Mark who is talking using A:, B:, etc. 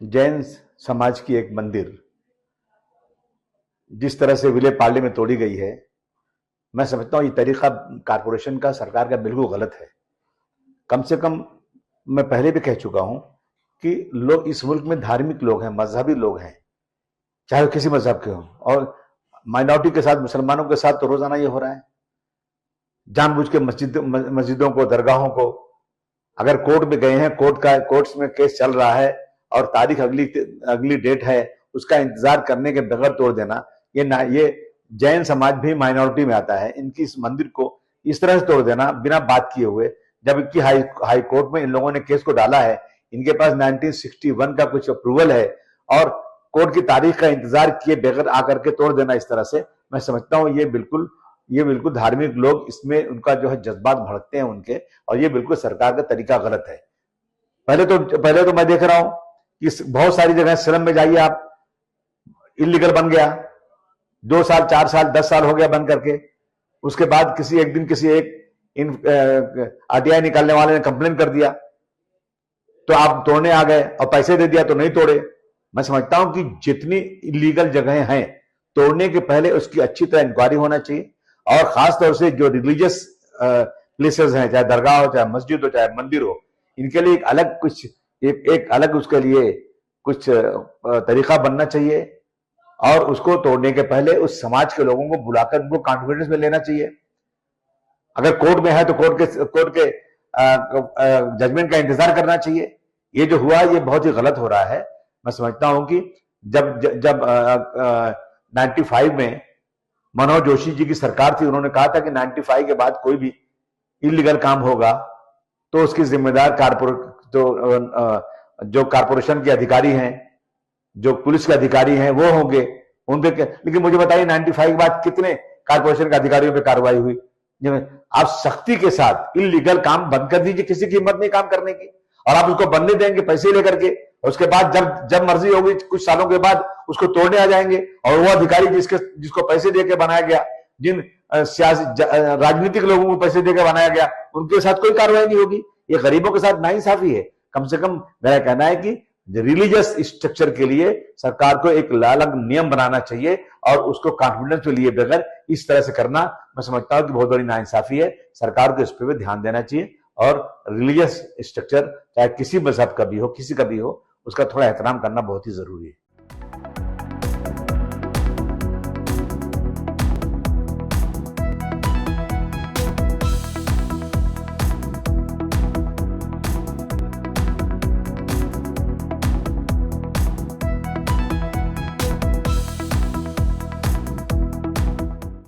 A: जैन समाज की एक मंदिर जिस तरह से विले पार्ले में तोड़ी गई है, मैं समझता हूं ये तरीका कारपोरेशन का, सरकार का बिल्कुल गलत है। कम से कम मैं पहले भी कह चुका हूं कि लोग इस मुल्क में धार्मिक लोग हैं, मजहबी लोग हैं, चाहे वो किसी मजहब के हों, और माइनॉरिटी के साथ, मुसलमानों के साथ तो रोजाना ये हो रहा है। जानबूझ के मस्जिदों को, दरगाहों को, अगर कोर्ट में गए हैं, कोर्ट्स में केस चल रहा है और तारीख अगली डेट है, उसका इंतजार करने के बगैर तोड़ देना, ये जैन समाज भी माइनॉरिटी में आता है। इनकी इस मंदिर को इस तरह से तोड़ देना बिना बात किए हुए, जबकि हाई कोर्ट में इन लोगों ने केस को डाला है, इनके पास 1961 का कुछ अप्रूवल है, और कोर्ट की तारीख का इंतजार किए बगैर आकर के तोड़ देना इस तरह से, मैं समझता हूं ये बिल्कुल धार्मिक लोग, इसमें उनका जो है जज्बात भड़कते हैं उनके, और ये बिल्कुल सरकार का तरीका गलत है। पहले तो मैं देख रहा हूं कि बहुत सारी जगह स्लम में जाइए आप, इलीगल बन गया, 2 साल 4 साल 10 साल हो गया बन करके। उसके बाद किसी एक आरटीआई निकालने वाले ने कंप्लेन कर दिया, तो आप तोड़ने आ गए, और पैसे दे दिया तो नहीं तोड़े। मैं समझता हूं कि जितनी इलीगल जगहें हैं, तोड़ने के पहले उसकी अच्छी तरह इंक्वायरी होना चाहिए, और खासतौर से जो रिलीजियस प्लेसेस हैं, चाहे दरगाह हो, चाहे मस्जिद हो, चाहे मंदिर हो, इनके लिए एक अलग उसके लिए कुछ तरीका बनना चाहिए, और उसको तोड़ने के पहले उस समाज के लोगों को बुलाकर उनको कॉन्फिडेंस में लेना चाहिए। अगर कोर्ट में है तो कोर्ट के जजमेंट का इंतजार करना चाहिए। ये जो हुआ ये बहुत ही गलत हो रहा है। मैं समझता हूं कि जब 95 में मनोहर जोशी जी की सरकार थी, उन्होंने कहा था कि 95 के बाद कोई भी इलीगल काम होगा तो उसकी जिम्मेदार जो कारपोरेशन के अधिकारी हैं, जो पुलिस के अधिकारी हैं, वो होंगे उनपे। लेकिन मुझे बताइए 95 के बाद कितने कारपोरेशन के अधिकारियों पे कार्रवाई हुई? आप सख्ती के साथ इलीगल काम बंद कर दीजिए, किसी की हिम्मत नहीं काम करने की, और आप उसको बनने देंगे पैसे लेकर के। उसके बाद जब मर्जी होगी कुछ सालों के बाद उसको तोड़ने आ जाएंगे, और वो अधिकारी जिसको पैसे देके बनाया गया, जिन सियासी राजनीतिक लोगों को पैसे देकर बनाया गया, उनके साथ कोई कार्रवाई नहीं होगी। ये गरीबों के साथ नाइंसाफी है। कम से कम मेरा कहना है कि रिलीजियस स्ट्रक्चर के लिए सरकार को एक अलग नियम बनाना चाहिए, और उसको कॉन्फिडेंस में लिए बगैर इस तरह से करना, मैं समझता हूं कि बहुत बड़ी नाइंसाफी है। सरकार को इस पर भी ध्यान देना चाहिए, और रिलीजियस स्ट्रक्चर चाहे किसी मजहब का भी हो, किसी का भी हो, उसका थोड़ा एहतराम करना बहुत ही जरूरी है।